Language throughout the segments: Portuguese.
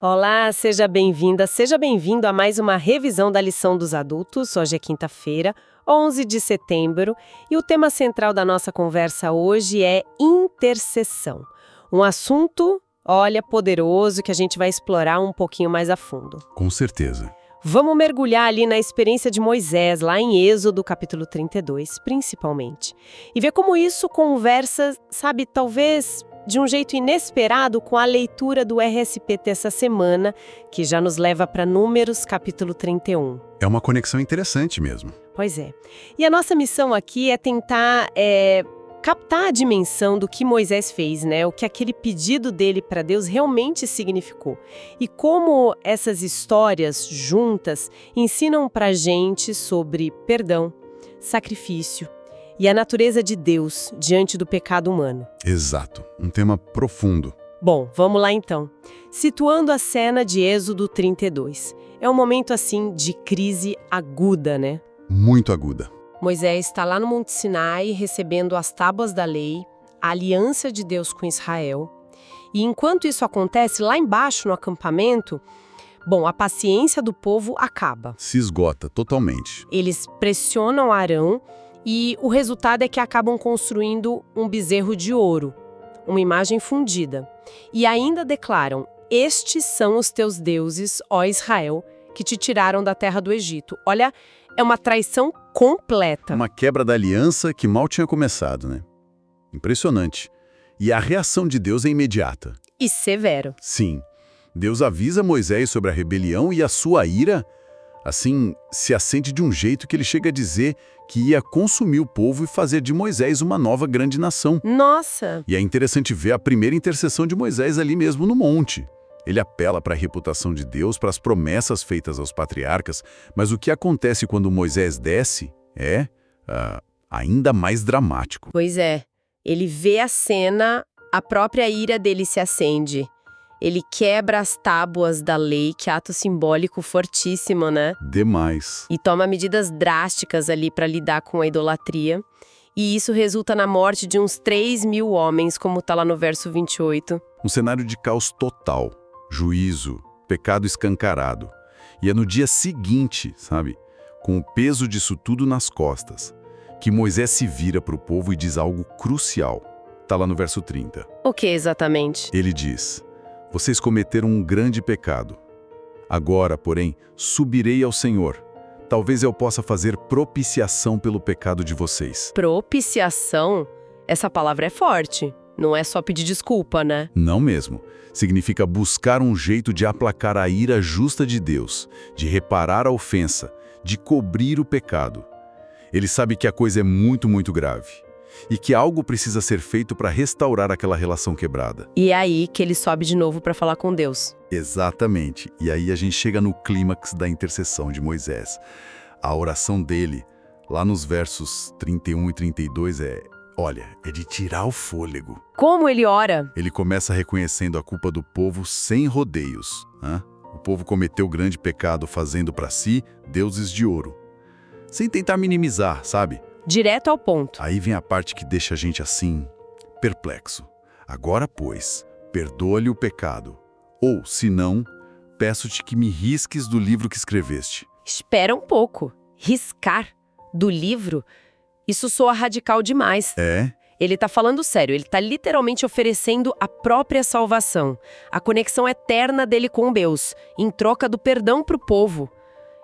Olá, seja bem-vinda, seja bem-vindo a mais uma revisão da lição dos adultos. Hoje é quinta-feira, 11 de setembro, e o tema central da nossa conversa hoje é intercessão. Um assunto, olha, poderoso que a gente vai explorar um pouquinho mais a fundo. Com certeza. Vamos mergulhar ali na experiência de Moisés, lá em Êxodo, capítulo 32, principalmente, e ver como isso conversa, sabe, talvez de um jeito inesperado com a leitura do RSP dessa semana, que já nos leva para Números, capítulo 31. É uma conexão interessante mesmo. Pois é. E a nossa missão aqui é tentar captar a dimensão do que Moisés fez, né? O que aquele pedido dele para Deus realmente significou. E como essas histórias juntas ensinam para a gente sobre perdão, sacrifício e a natureza de Deus diante do pecado humano. Exato. Um tema profundo. Bom, vamos lá então. Situando a cena de Êxodo 32. É um momento assim de crise aguda, né? Muito aguda. Moisés está lá no Monte Sinai recebendo as tábuas da lei, a aliança de Deus com Israel. E enquanto isso acontece, lá embaixo no acampamento, bom, a paciência do povo acaba. Se esgota totalmente. Eles pressionam Arão e o resultado é que acabam construindo um bezerro de ouro, uma imagem fundida. E ainda declaram: "Estes são os teus deuses, ó Israel, que te tiraram da terra do Egito." Olha, é uma traição completa. Uma quebra da aliança que mal tinha começado, né? Impressionante. E a reação de Deus é imediata. E severo. Sim. Deus avisa Moisés sobre a rebelião e a sua ira, assim, se acende de um jeito que ele chega a dizer que ia consumir o povo e fazer de Moisés uma nova grande nação. Nossa! E é interessante ver a primeira intercessão de Moisés ali mesmo no monte. Ele apela para a reputação de Deus, para as promessas feitas aos patriarcas, mas o que acontece quando Moisés desce é ainda mais dramático. Pois é, ele vê a cena, a própria ira dele se acende. Ele quebra as tábuas da lei, que ato simbólico fortíssimo, né? Demais. E toma medidas drásticas ali para lidar com a idolatria. E isso resulta na morte de uns 3.000 homens, como está lá no verso 28. Um cenário de caos total. Juízo, pecado escancarado. E é no dia seguinte, sabe, com o peso disso tudo nas costas, que Moisés se vira para o povo e diz algo crucial. Está lá no verso 30. O que exatamente? Ele diz: "Vocês cometeram um grande pecado. Agora, porém, subirei ao Senhor. Talvez eu possa fazer propiciação pelo pecado de vocês." Propiciação? Essa palavra é forte. Não é só pedir desculpa, né? Não mesmo. Significa buscar um jeito de aplacar a ira justa de Deus, de reparar a ofensa, de cobrir o pecado. Ele sabe que a coisa é muito, muito grave e que algo precisa ser feito para restaurar aquela relação quebrada. E é aí que ele sobe de novo para falar com Deus. Exatamente. E aí a gente chega no clímax da intercessão de Moisés. A oração dele, lá nos versos 31 e 32, é de tirar o fôlego. Como ele ora? Ele começa reconhecendo a culpa do povo sem rodeios, né? O povo cometeu grande pecado fazendo para si deuses de ouro. Sem tentar minimizar, sabe? Direto ao ponto. Aí vem a parte que deixa a gente assim, perplexo. "Agora, pois, perdoa-lhe o pecado. Ou, se não, peço-te que me risques do livro que escreveste." Espera um pouco. Riscar do livro? Isso soa radical demais. É? Ele tá falando sério, ele tá literalmente oferecendo a própria salvação, a conexão eterna dele com Deus, em troca do perdão pro povo.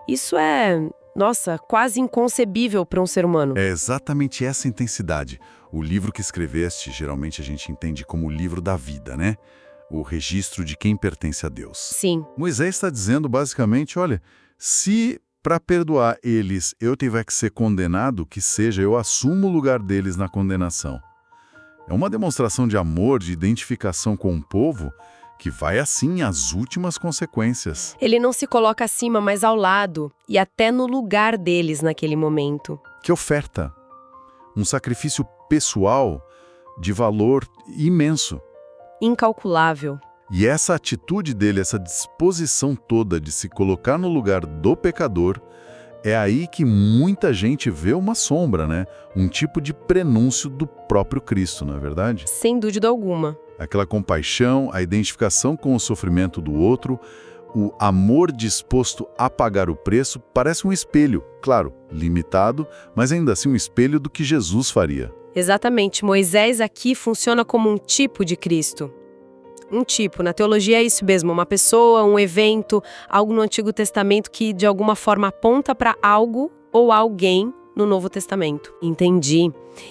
Isso é, nossa, quase inconcebível para um ser humano. É exatamente essa intensidade. O livro que escreveste, geralmente a gente entende como o livro da vida, né? O registro de quem pertence a Deus. Sim. Moisés está dizendo basicamente, olha, se para perdoar eles eu tiver que ser condenado, que seja, eu assumo o lugar deles na condenação. É uma demonstração de amor, de identificação com o povo, que vai assim às últimas consequências. Ele não se coloca acima, mas ao lado, e até no lugar deles naquele momento. Que oferta! Um sacrifício pessoal de valor imenso. Incalculável. E essa atitude dele, essa disposição toda de se colocar no lugar do pecador, é aí que muita gente vê uma sombra, né? Um tipo de prenúncio do próprio Cristo, não é verdade? Sem dúvida alguma. Aquela compaixão, a identificação com o sofrimento do outro, o amor disposto a pagar o preço, parece um espelho, claro, limitado, mas ainda assim um espelho do que Jesus faria. Exatamente. Moisés aqui funciona como um tipo de Cristo. Um tipo, na teologia é isso mesmo, uma pessoa, um evento, algo no Antigo Testamento que de alguma forma aponta para algo ou alguém no Novo Testamento. Entendi.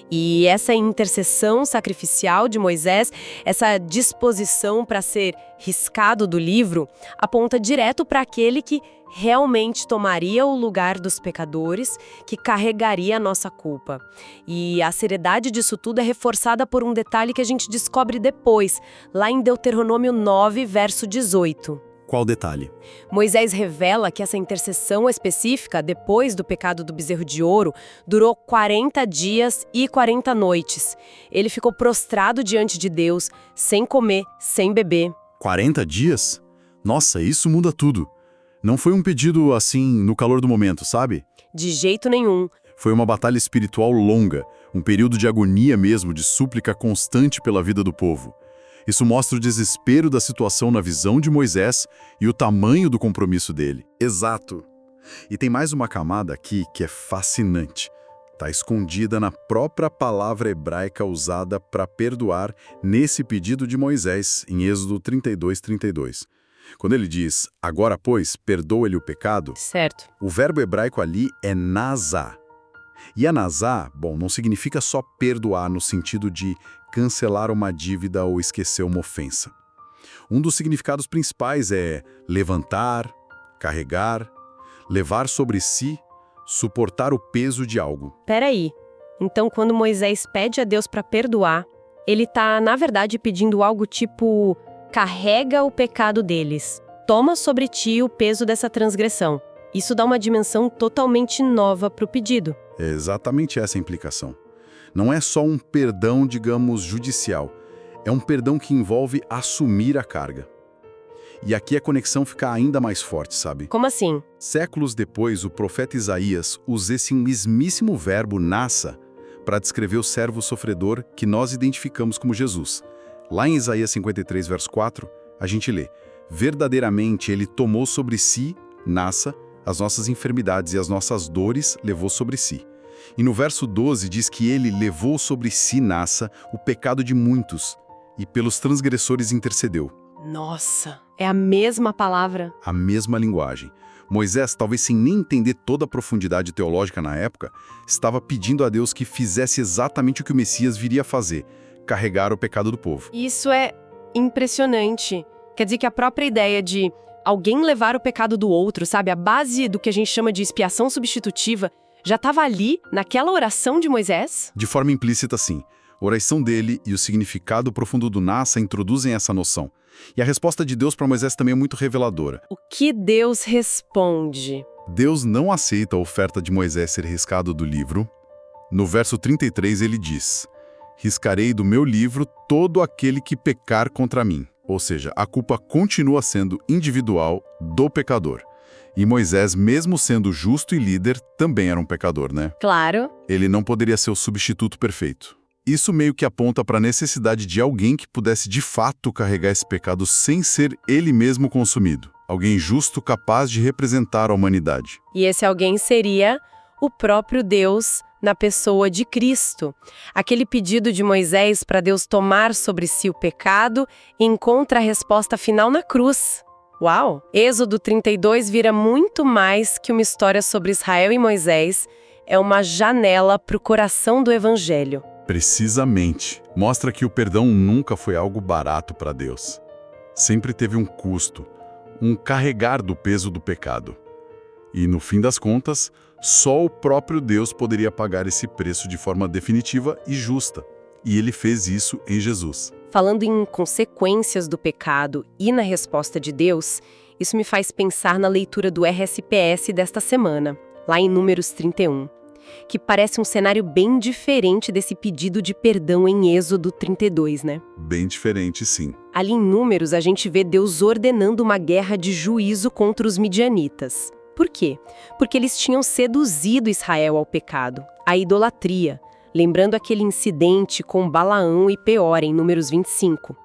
E essa intercessão sacrificial de Moisés, essa disposição para ser riscado do livro, aponta direto para aquele que realmente tomaria o lugar dos pecadores, que carregaria a nossa culpa. E a seriedade disso tudo é reforçada por um detalhe que a gente descobre depois, lá em Deuteronômio 9, verso 18. Qual detalhe? Moisés revela que essa intercessão específica, depois do pecado do bezerro de ouro, durou 40 dias e 40 noites. Ele ficou prostrado diante de Deus, sem comer, sem beber. 40 dias? Nossa, isso muda tudo. Não foi um pedido assim, no calor do momento, sabe? De jeito nenhum. Foi uma batalha espiritual longa, um período de agonia mesmo, de súplica constante pela vida do povo. Isso mostra o desespero da situação na visão de Moisés e o tamanho do compromisso dele. Exato. E tem mais uma camada aqui que é fascinante. Está escondida na própria palavra hebraica usada para perdoar nesse pedido de Moisés, em Êxodo 32, 32. Quando ele diz, agora, pois, perdoa-lhe o pecado, Certo. o verbo hebraico ali é nazá. E a nazá, bom, não significa só perdoar no sentido de cancelar uma dívida ou esquecer uma ofensa. Um dos significados principais é levantar, carregar, levar sobre si, suportar o peso de algo. Peraí. Então, quando Moisés pede a Deus para perdoar, ele tá, na verdade, pedindo algo tipo: carrega o pecado deles. Toma sobre ti o peso dessa transgressão. Isso dá uma dimensão totalmente nova para o pedido. É exatamente essa a implicação. Não é só um perdão, digamos, judicial. É um perdão que envolve assumir a carga. E aqui a conexão fica ainda mais forte, sabe? Como assim? Séculos depois, o profeta Isaías usa esse mesmíssimo verbo nassa para descrever o servo sofredor que nós identificamos como Jesus. Lá em Isaías 53, verso 4, a gente lê: verdadeiramente ele tomou sobre si, nassa, as nossas enfermidades e as nossas dores levou sobre si. E no verso 12 diz que ele levou sobre si, nassa, o pecado de muitos, e pelos transgressores intercedeu. Nossa, é a mesma palavra. A mesma linguagem. Moisés, talvez sem nem entender toda a profundidade teológica na época, estava pedindo a Deus que fizesse exatamente o que o Messias viria a fazer, carregar o pecado do povo. Isso é impressionante. Quer dizer que a própria ideia de alguém levar o pecado do outro, sabe? A base do que a gente chama de expiação substitutiva já estava ali, naquela oração de Moisés? De forma implícita, sim. A oração dele e o significado profundo do Nassa introduzem essa noção. E a resposta de Deus para Moisés também é muito reveladora. O que Deus responde? Deus não aceita a oferta de Moisés ser riscado do livro. No verso 33 ele diz: riscarei do meu livro todo aquele que pecar contra mim. Ou seja, a culpa continua sendo individual do pecador. E Moisés, mesmo sendo justo e líder, também era um pecador, né? Claro. Ele não poderia ser o substituto perfeito. Isso meio que aponta para a necessidade de alguém que pudesse de fato carregar esse pecado sem ser ele mesmo consumido. Alguém justo capaz de representar a humanidade. E esse alguém seria o próprio Deus na pessoa de Cristo. Aquele pedido de Moisés para Deus tomar sobre si o pecado encontra a resposta final na cruz. Uau! Êxodo 32 vira muito mais que uma história sobre Israel e Moisés, é uma janela para o coração do Evangelho. Precisamente. Mostra que o perdão nunca foi algo barato para Deus. Sempre teve um custo, um carregar do peso do pecado. E, no fim das contas, só o próprio Deus poderia pagar esse preço de forma definitiva e justa. E ele fez isso em Jesus. Falando em consequências do pecado e na resposta de Deus, isso me faz pensar na leitura do RSPS desta semana, lá em Números 31, que parece um cenário bem diferente desse pedido de perdão em Êxodo 32, né? Bem diferente, sim. Ali em Números, a gente vê Deus ordenando uma guerra de juízo contra os midianitas. Por quê? Porque eles tinham seduzido Israel ao pecado, à idolatria, lembrando aquele incidente com Balaão e Peor em Números 25.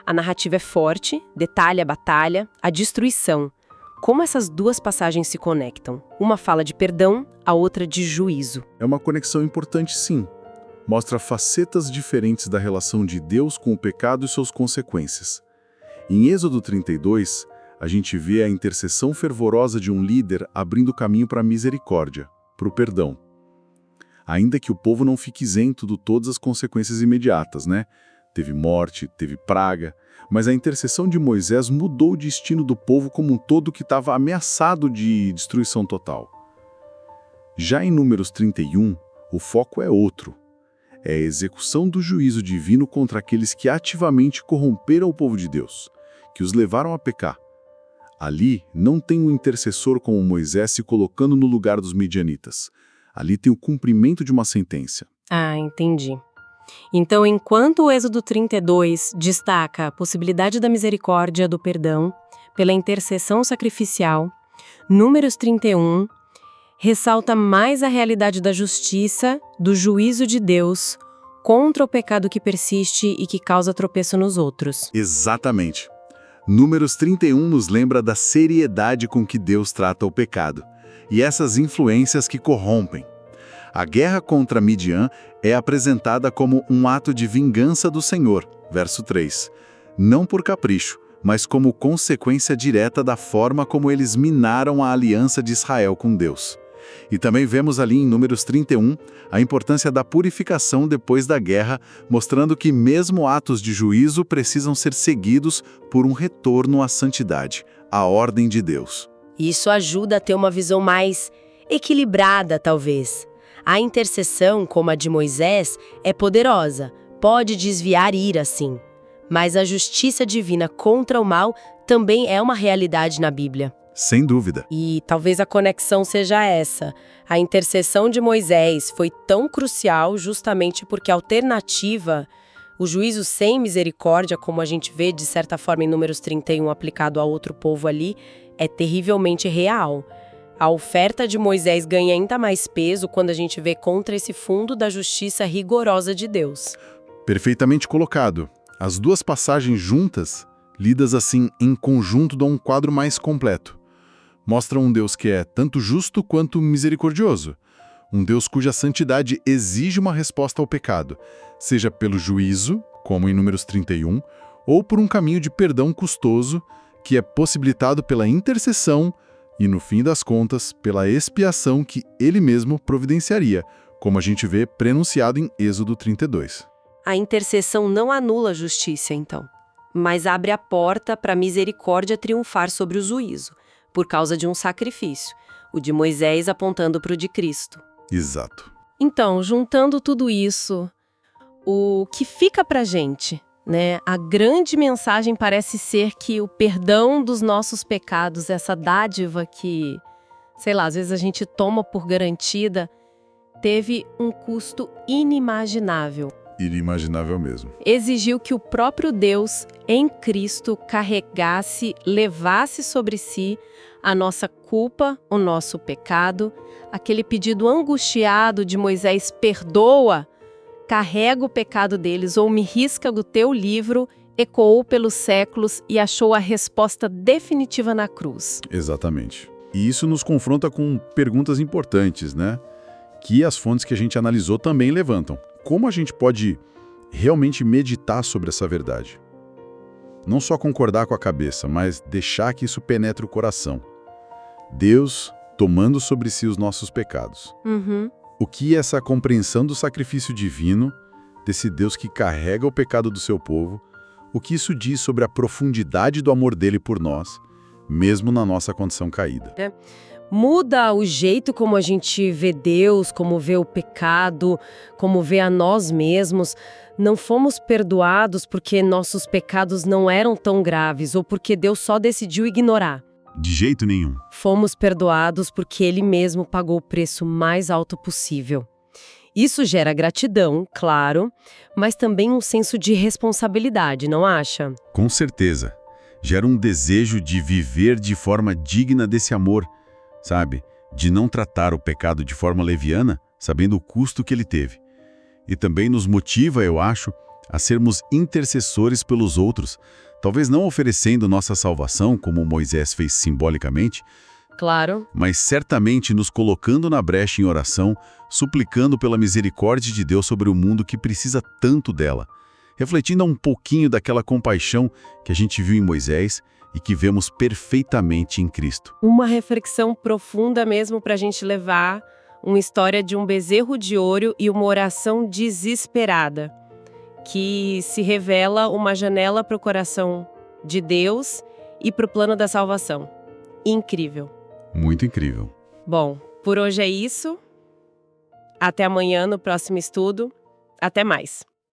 A narrativa é forte, detalha a batalha, a destruição. Como essas duas passagens se conectam? Uma fala de perdão, a outra de juízo. É uma conexão importante, sim. Mostra facetas diferentes da relação de Deus com o pecado e suas consequências. Em Êxodo 32, a gente vê a intercessão fervorosa de um líder abrindo caminho para a misericórdia, para o perdão. Ainda que o povo não fique isento de todas as consequências imediatas, né? Teve morte, teve praga, mas a intercessão de Moisés mudou o destino do povo como um todo que estava ameaçado de destruição total. Já em Números 31, o foco é outro. É a execução do juízo divino contra aqueles que ativamente corromperam o povo de Deus, que os levaram a pecar. Ali não tem um intercessor como Moisés se colocando no lugar dos midianitas. Ali tem o cumprimento de uma sentença. Ah, entendi. Então, enquanto o Êxodo 32 destaca a possibilidade da misericórdia, do perdão, pela intercessão sacrificial, Números 31 ressalta mais a realidade da justiça, do juízo de Deus contra o pecado que persiste e que causa tropeço nos outros. Exatamente. Números 31 nos lembra da seriedade com que Deus trata o pecado e essas influências que corrompem. A guerra contra Midian é apresentada como um ato de vingança do Senhor, verso 3. Não por capricho, mas como consequência direta da forma como eles minaram a aliança de Israel com Deus. E também vemos ali em Números 31 a importância da purificação depois da guerra, mostrando que mesmo atos de juízo precisam ser seguidos por um retorno à santidade, à ordem de Deus. Isso ajuda a ter uma visão mais equilibrada, talvez. A intercessão, como a de Moisés, é poderosa, pode desviar ira, sim. Mas a justiça divina contra o mal também é uma realidade na Bíblia. Sem dúvida. E talvez a conexão seja essa. A intercessão de Moisés foi tão crucial justamente porque a alternativa, o juízo sem misericórdia, como a gente vê de certa forma em Números 31 aplicado a outro povo ali, é terrivelmente real. A oferta de Moisés ganha ainda mais peso quando a gente vê contra esse fundo da justiça rigorosa de Deus. Perfeitamente colocado. As duas passagens juntas, lidas assim em conjunto, dão um quadro mais completo. Mostram um Deus que é tanto justo quanto misericordioso. Um Deus cuja santidade exige uma resposta ao pecado, seja pelo juízo, como em Números 31, ou por um caminho de perdão custoso, que é possibilitado pela intercessão e, no fim das contas, pela expiação que ele mesmo providenciaria, como a gente vê prenunciado em Êxodo 32. A intercessão não anula a justiça, então, mas abre a porta para a misericórdia triunfar sobre o juízo, por causa de um sacrifício, o de Moisés apontando para o de Cristo. Exato. Então, juntando tudo isso, o que fica para a gente, né? A grande mensagem parece ser que o perdão dos nossos pecados, essa dádiva que, sei lá, às vezes a gente toma por garantida, teve um custo inimaginável. Inimaginável mesmo. Exigiu que o próprio Deus, em Cristo, carregasse, levasse sobre si a nossa culpa, o nosso pecado, aquele pedido angustiado de Moisés, perdoa, carrega o pecado deles ou me risca do teu livro, ecoou pelos séculos e achou a resposta definitiva na cruz. Exatamente. E isso nos confronta com perguntas importantes, né? Que as fontes que a gente analisou também levantam. Como a gente pode realmente meditar sobre essa verdade? Não só concordar com a cabeça, mas deixar que isso penetre o coração. Deus tomando sobre si os nossos pecados. O que essa compreensão do sacrifício divino, desse Deus que carrega o pecado do seu povo, o que isso diz sobre a profundidade do amor dele por nós, mesmo na nossa condição caída? Muda o jeito como a gente vê Deus, como vê o pecado, como vê a nós mesmos. Não fomos perdoados porque nossos pecados não eram tão graves ou porque Deus só decidiu ignorar. De jeito nenhum. Fomos perdoados porque Ele mesmo pagou o preço mais alto possível. Isso gera gratidão, claro, mas também um senso de responsabilidade, não acha? Com certeza. Gera um desejo de viver de forma digna desse amor, sabe? De não tratar o pecado de forma leviana, sabendo o custo que ele teve. E também nos motiva, eu acho, a sermos intercessores pelos outros, talvez não oferecendo nossa salvação, como Moisés fez simbolicamente, Claro. mas certamente nos colocando na brecha em oração, suplicando pela misericórdia de Deus sobre o mundo que precisa tanto dela, refletindo um pouquinho daquela compaixão que a gente viu em Moisés e que vemos perfeitamente em Cristo. Uma reflexão profunda mesmo para a gente levar uma história de um bezerro de ouro e uma oração desesperada, que se revela uma janela para o coração de Deus e para o plano da salvação. Incrível. Muito incrível. Bom, por hoje é isso. Até amanhã no próximo estudo. Até mais.